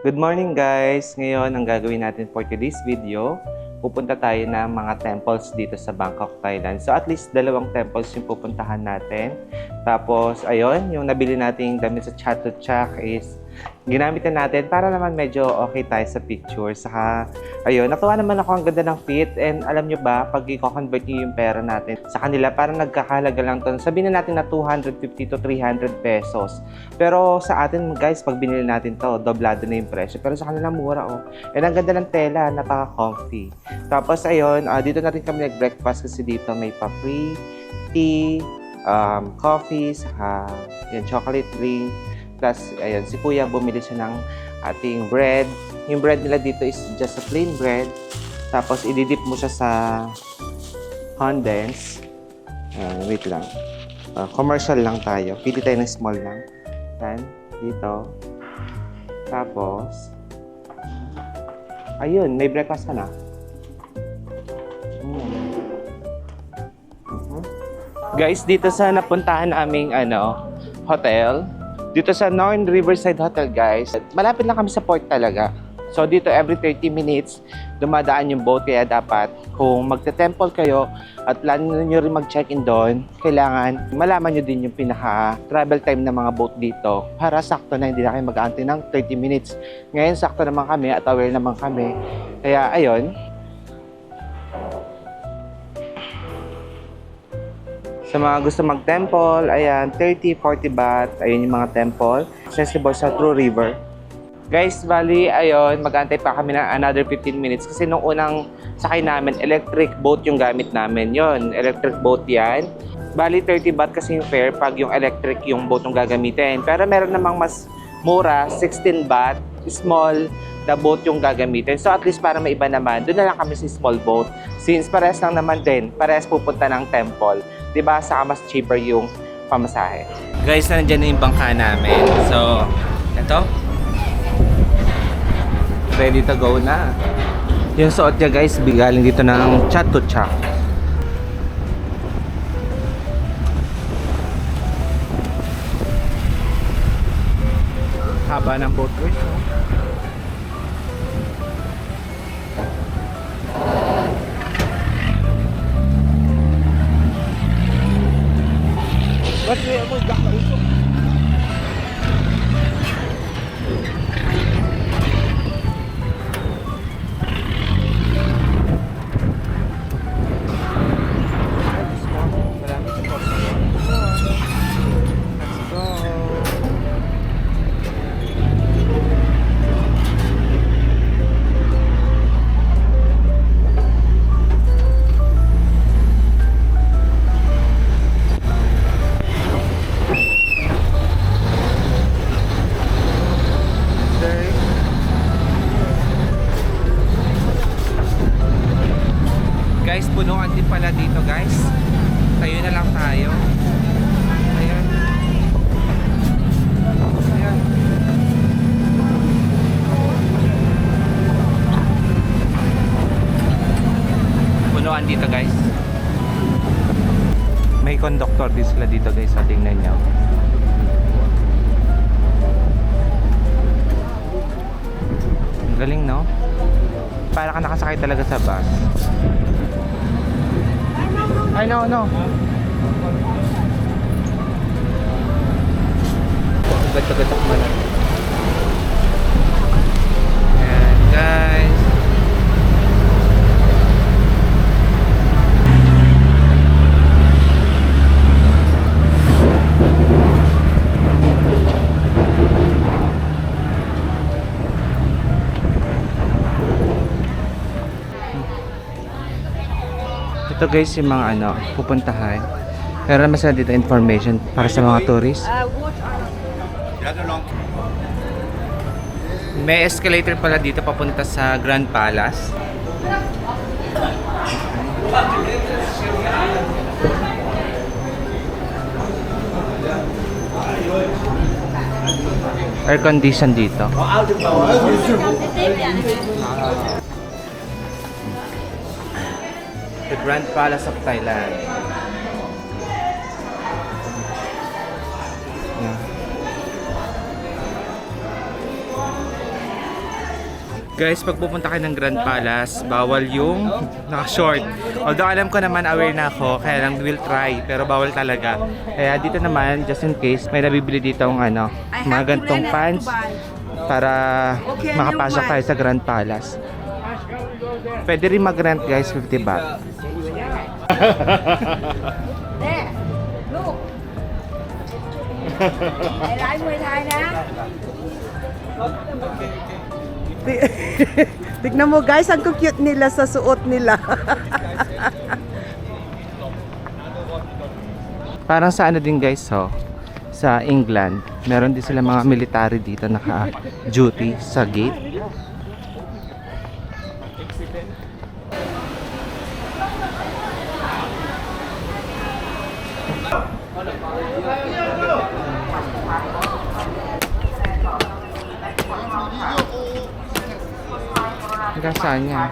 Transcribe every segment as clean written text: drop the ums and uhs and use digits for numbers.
Good morning guys! Ngayon, ang gagawin natin for today's video, pupunta tayo ng mga temples dito sa Bangkok, Thailand. So at least dalawang temples yung pupuntahan natin. Tapos, ayun, yung nabili nating damit sa Chatuchak is ginamit na natin para naman medyo okay tayo sa picture. Saka, ayun, natuwa naman ako ang ganda ng fit. And alam nyo ba, pag i-convert nyo yung pera natin sa kanila, parang nagkakahalaga lang to. Sabihin na natin na 250 to 300 pesos. Pero sa atin, guys, pag binili natin to, doblado na yung presyo. Pero sa kanila, mura, oh. And ang ganda ng tela, napaka-comfy. Tapos, ayun, dito na rin kami nag-breakfast kasi dito may pa-free tea, coffee, saka yung chocolate drink. Plus, ayun, si Kuya bumili siya ng ating bread. Yung bread nila dito is just a plain bread. Tapos, ididip mo siya sa condense. Wait lang. Commercial lang tayo. Pili tayo ng small lang. Yan, dito. Tapos, ayun, may breakfast ka na. Guys, dito sa napuntahan naming hotel, dito sa North Riverside Hotel, guys, malapit lang kami sa port talaga. So dito every 30 minutes dumadaan yung boat, kaya dapat kung magte-temple kayo at plano nyo rin mag-check-in doon, kailangan malaman nyo din yung pinaka-travel time ng mga boat dito para sakto na hindi na kayo mag-aantay ng 30 minutes. Ngayon sakto naman kami at aware naman kami. Kaya ayun. Sa mga gusto mag-temple, ayan, 30-40 baht, ayun yung mga temple. Accessible sa True River. Guys, bali, ayun, mag-antay pa kami ng another 15 minutes kasi nung unang sakay namin, electric boat yung gamit namin. Yon, electric boat yan. Bali, 30 baht kasi yung fare pag yung electric yung boat yung gagamitin. Pero meron namang mas mura, 16 baht, small na boat yung gagamitin. So at least para may iba naman, doon na lang kami sa small boat. Since parehas lang naman din, parehas pupunta ng temple. Diba? Saka mas cheaper yung pamasahe. Guys, nandiyan na yung bangka namin. So, ito. Ready to go na. Yung suot niya guys, bigaling dito ng Chatuchak. Haba ng boat guys. Kasi mo gakausok. Guys, punuan din pala dito guys. Tayo na lang tayo. Ayan. Ayan. Punuan dito guys. May conductor din sila dito guys. So, tingnan nyo. Ang galing no? Para ka nakasakay talaga sa bus. I know, no. Gatok-gatok mo lang. Ayan, guys. Ito guys yung mga pupuntahan. Meron naman sila dito information para sa mga tourists. May escalator pala dito papunta sa Grand Palace. Air condition dito. The Grand Palace of Thailand. Yeah. Guys, pag pupunta kayo ng Grand Palace, bawal yung naka-short. Although alam ko naman, aware na ako, kaya lang will try, pero bawal talaga. Kaya dito naman, just in case, may nabibili dito ang ano, mga gantong pants para makapasok tayo sa Grand Palace. Pwede rin mag-rent guys, 50 baht. Nè,ลูก mày lại người Thái nè. Tignan mo guys, ang cute nila sa suot nila. Parang sa ano din guys, sa England, meron din sila mga military dito naka-duty sa gate. Hanggang saan yan?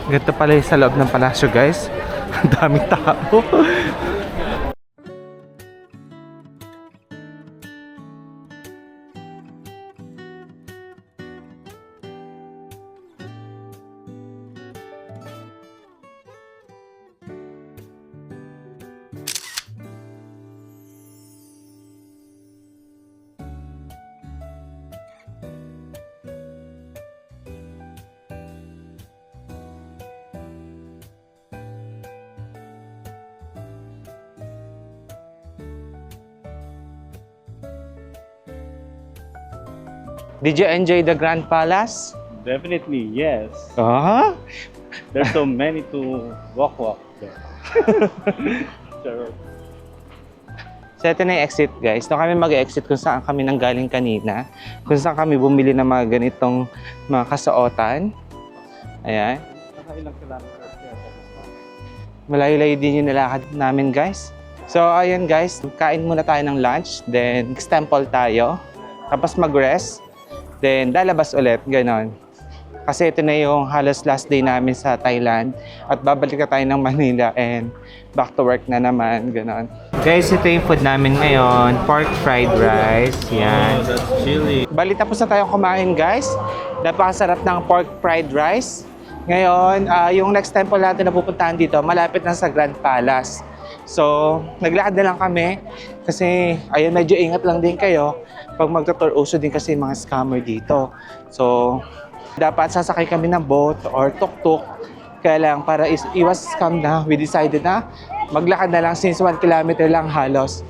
Ganito pala yung sa loob ng palasyo guys. Ang daming tao. Did you enjoy the Grand Palace? Definitely, yes. Ah? There's so many to walk there. Sure. So ito na yung exit guys. Doon kami mag-exit kung saan kami nanggaling kanina. Kung saan kami bumili ng mga ganitong mga kasuotan. Ayan. Ilang kilometers siya? Malayo-layo din yung nilakad namin guys. So ayun guys, kain muna tayo ng lunch. Then next temple tayo. Tapos mag-rest. Then lalabas ulit, ganon. Kasi ito na yung halos last day namin sa Thailand. At babalik na tayo ng Manila and back to work na naman, ganon. Guys, ito yung food namin ngayon. Pork fried rice, yan. That's chili. Bali tapos na tayong kumain guys. Napakasarap ng pork fried rice. Ngayon, yung next temple natin na pupuntahan dito, malapit na sa Grand Palace. So, naglakad na lang kami kasi ayun, medyo ingat lang din kayo pag magtutour. Uso din kasi mga scammer dito. So, dapat sasakay kami ng boat or tuk-tuk. Kaya lang, para iwas scam na, we decided na maglakad na lang since 1 kilometer lang halos.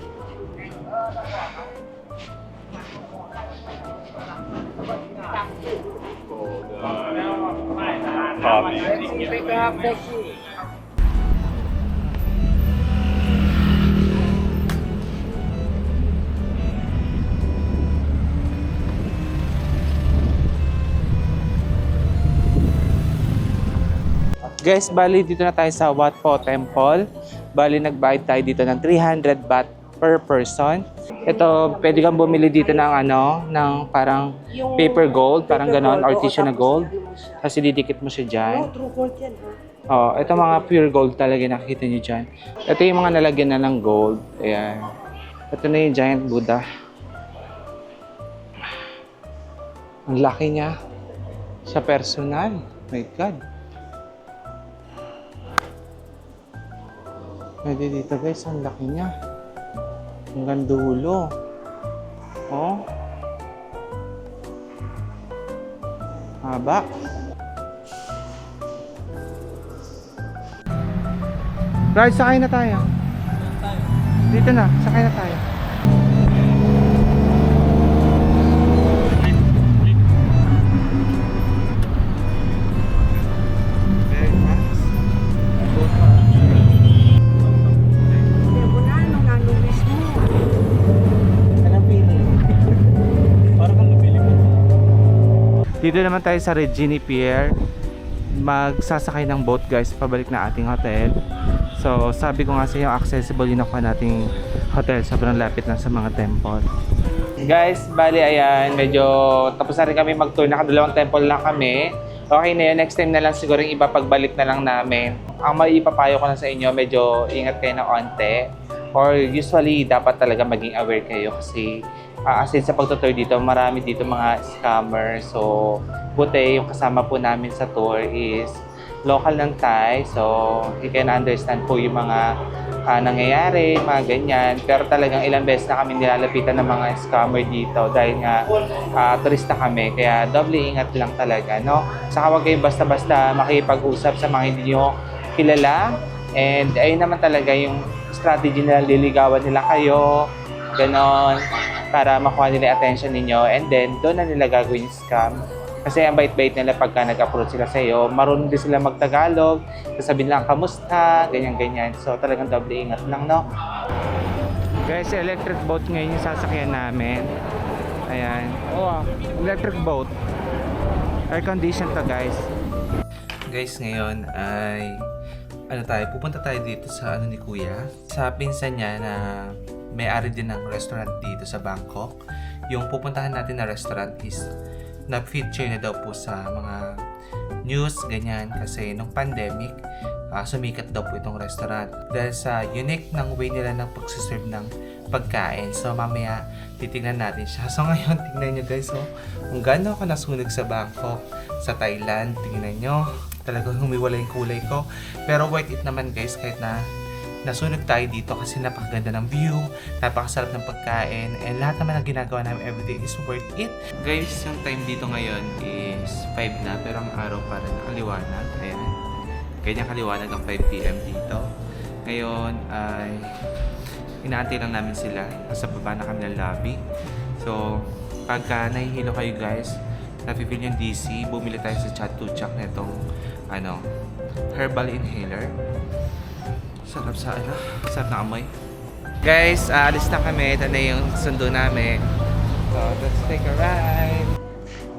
Guys, bali dito na tayo sa Wat Pho Temple. Bali nagbayad tayo dito ng 300 baht per person. Ito, pwede kang bumili dito ng ano, ng parang paper gold, parang ganon, or tissue na gold. Kasi didikit mo siya dyan. Oh, ito mga pure gold talaga nakikita niyo dyan. Ito yung mga nalagyan na ng gold. Ayan. Ito na yung giant Buddha. Ang laki niya. Sa personal. My God. Pwede dito guys, ang laki niya. Hanggang dulo. Oh. Haba. Right, sakay na tayo. Dito na, sakay na tayo. Parang ang lumilipad. Dito naman tayo sa Regini Pier. Magsasakay ng boat guys, pabalik na ating hotel. So sabi ko nga sa inyo, accessible yung nakuha nating hotel. Sobrang lapit lang sa mga temple. Guys, bali ayan, medyo tapos na rin kami mag-tour. Nakadalawang temple lang kami. Okay na yun, next time na lang siguro yung iba pagbalik na lang namin. Ang maipapayo ko na sa inyo, medyo ingat kayo ng onte. Or usually, dapat talaga maging aware kayo kasi as in sa pagtutour dito, marami dito mga scammer. So, buti yung kasama po namin sa tour is local ng Thai. So, you can understand po yung mga nangyayari, mga ganyan. Pero talagang ilang beses na kami nilalapitan ng mga scammer dito dahil nga turista kami. Kaya doble ingat lang talaga, no? Saka huwag kayo basta-basta makipag-usap sa mga hindi nyo kilala. And ayun naman talaga yung strategy nila, liligawan nila kayo, ganon, para makuha nila yung attention ninyo. And then, doon na nila gagawin yung scam. Kasi ang bait-bait nila pagka nag-approach sila sa iyo, marunong din sila mag-Tagalog, sasabihin lang, kamusta, ganyan-ganyan. So talagang doble ingat lang, no? Guys, electric boat ngayon yung sasakyan namin. Ayan. Oh, electric boat. Air condition to, guys. Guys, ngayon ay pupunta tayo dito sa ni Kuya. Sa pinsan niya na may-ari din ng restaurant dito sa Bangkok. Yung pupuntahan natin na restaurant is na-feature na daw po sa mga news, ganyan. Kasi nung pandemic, sumikat daw po itong restaurant. Dahil sa unique ng way nila ng pagsiserve ng pagkain. So mamaya, titignan natin siya. So ngayon, tingnan nyo guys, kung gaano ako nasunog sa Bangkok, sa Thailand, tingnan nyo. Talagang humiwala yung kulay ko. Pero worth it naman guys, kahit na nasunog tayo dito kasi napakaganda ng view, napakasarap ng pagkain, and lahat naman ang ginagawa namin everyday is worth it. Guys, yung time dito ngayon is 5 na, pero ang araw para nakaliwanag. Ayan. Ganyan kaliwanag ang 5 PM dito. Ngayon ay inaantay lang namin sila. Nasa baba na kami ng lobby. So, pagka nahihilo kayo guys, nafe-feel yung DC, bumili tayo sa Chatuchak na itong herbal inhaler. Sarap sarap na amoy. Guys, alis na kami. Ito na yung sundo namin. So, let's take a ride.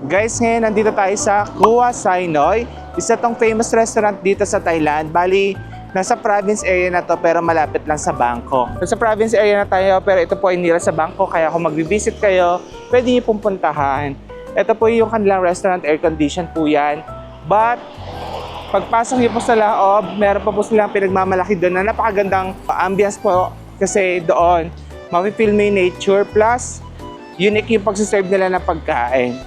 Guys, ngayon nandito tayo sa Kua Sainoy. Isa tong famous restaurant dito sa Thailand. Bali, nasa province area na to pero malapit lang sa Bangkok. Nasa province area na tayo pero ito po ay nila sa Bangkok. Kaya kung mag-visit kayo, pwede niyo pong puntahan. Ito po yung kanilang restaurant, air condition po yan. But, pagpasok niyo po sa loob, meron pa po silang pinagmamalaki doon na napakagandang ambience po kasi doon mafe-feel mo yung nature plus unique yung pagsiserve nila ng pagkain.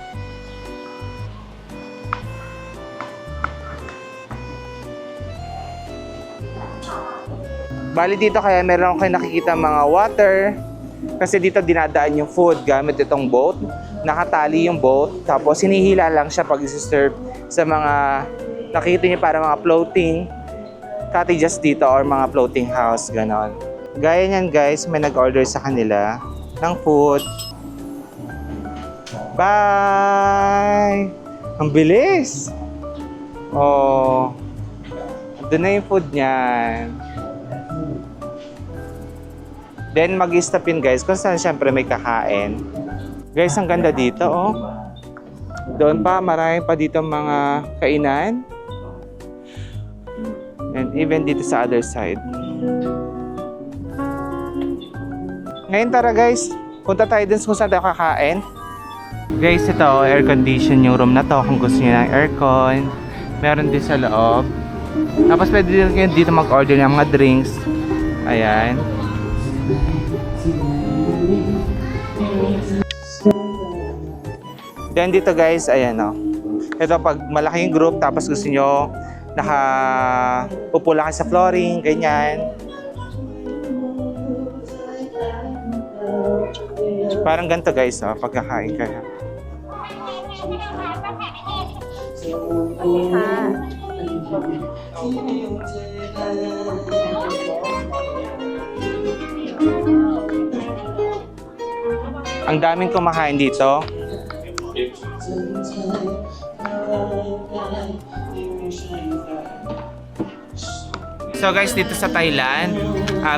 Bali dito kaya meron kayo nakikita mga water kasi dito dinadaan yung food gamit itong boat. Nakatali yung boat tapos hinihila lang siya pag isi-serve sa mga nakikita niyo para mga floating cottages dito or mga floating house, ganon. Gaya niyan guys, may nag-order sa kanila ng food. Bye! Ang bilis! Oh, doon na yung food niyan. Then mag-stop yun guys kung saan syempre may kakain. Guys, ang ganda dito oh. Doon pa, marami pa dito mga kainan. And even dito sa other side. Ngayon tara guys, punta tayo dun kung saan tayo kakain. Guys, ito air condition yung room na to kung gusto niyo ng aircon. Meron din sa loob. Tapos pwede din kayo dito mag-order ng mga drinks. Ayan. Then dito guys, ayan o. Ito pag malaking group tapos gusto nyo nakapupula kayo sa flooring, ganyan. Parang ganito guys, pagkakain kayo. Ang daming kumakain dito. So guys, dito sa Thailand,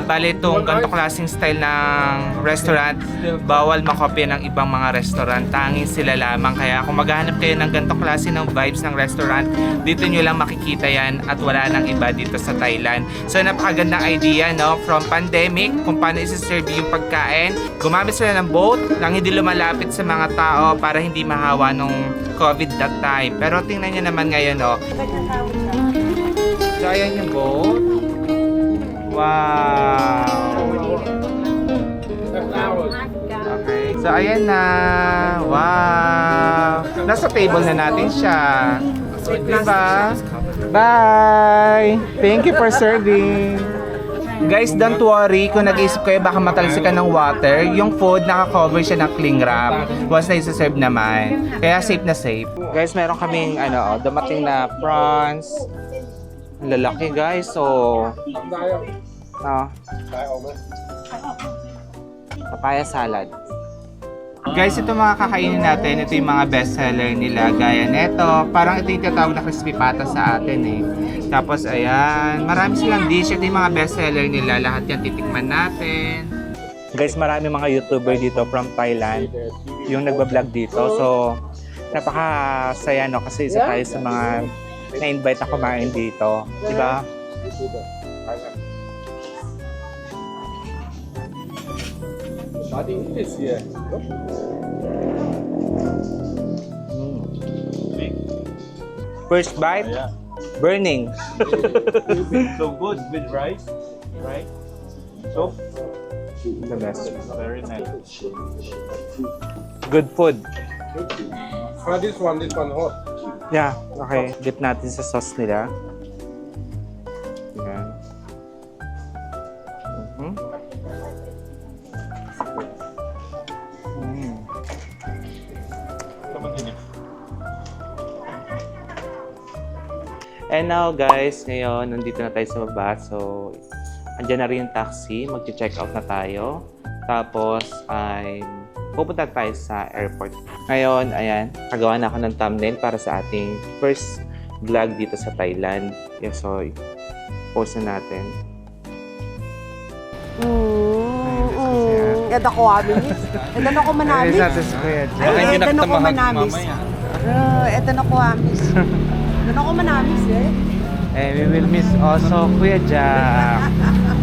bali itong ganito klaseng style ng restaurant, bawal makopya ng ibang mga restaurant. Tanging sila lamang. Kaya kung maghahanap kayo ng ganito klase ng vibes ng restaurant, dito nyo lang makikita yan at wala nang iba dito sa Thailand. So napakagandang idea, no? From pandemic, kung paano isi-serve yung pagkain. Gumamit sila ng boat nang hindi lumalapit sa mga tao para hindi mahawa nung COVID that time. Pero tingnan nyo naman ngayon, no? So ayan yung boat. Wow! Okay. So ayan na. Wow! Nasa table na natin siya. Diba? Bye! Thank you for serving. Guys, don't worry kung nag-iisip kayo baka matalsikan ng water. Yung food, naka-cover siya ng cling wrap. Once na isa-serve naman. Kaya safe na safe. Guys, meron kaming dumating na prawns. Ang lalaki guys. So, papaya salad. Guys, ito mga kakainin natin. Ito yung mga best seller nila. Gaya neto. Parang ito yung tinatawag na crispy pata sa atin eh. Tapos ayan. Marami silang dish. Ito yung mga best seller nila. Lahat yan titikman natin. Guys, marami mga YouTuber dito from Thailand. Yung nagbablog dito. So, napakasaya no. Kasi isa tayo sa mga na-invite na kumain dito. Diba? First bite, burning. So good with rice, right? So The best. very nice. Good food. This one hot. Yeah, okay. Dip natin sa sauce nila. Yan. Mhm. Mm. And now guys, ngayon nandito na tayo sa baba. So, andyan na rin yung taxi. Mag-check out na tayo. Tapos, pupunta tayo sa airport. Ngayon, ayan, kagawa na ako ng thumbnail para sa ating first vlog dito sa Thailand. Yeah, so, post na natin. Edan ako amis. Edan ako manamis. Ay, edan ako manamis. Edan ako amis. Edan ako manamis eh. And we will miss also Kuya Jack.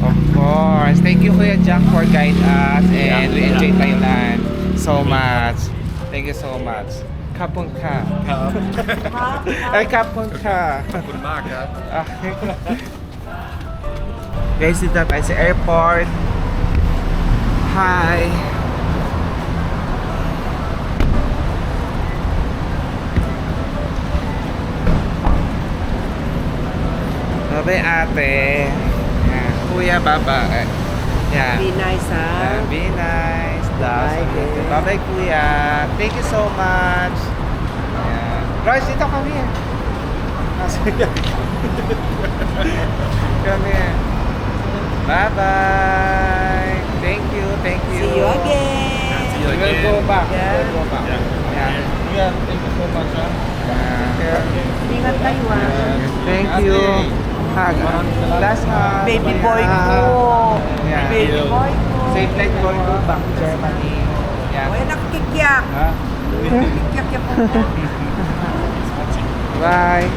Of course. Thank you Kuya Jack for guide us and we enjoy Thailand so much. Thank you so much. Kapun ka. Ay, kapun ka. Kapun ka. Guys, dito tayo sa airport. Hi. Bye ate. Yan. Kuya, baba. Yan. Be nice ha. Be nice. Bye, babe. Bye-bye, kuya. Thank you so much. Yan. Royce, dito kami. Kami. Bye-bye. Thank you. Thank you. See you again. We will go back. Yeah. We will go back. Yan. Yeah, thank you so much. Ingat kayo ha. Thank you. Hug. Last hug. Baby boy Yeah. ko. Yeah. Baby boy ko. Safe flight going to back to Germany. Yeah. Oy, nakikikyak. Kikyak po. Bye.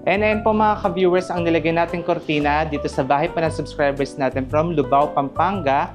And then po mga ka-viewers, ang nilagay natin kortina dito sa bahay pa ng subscribers natin from Lubao, Pampanga.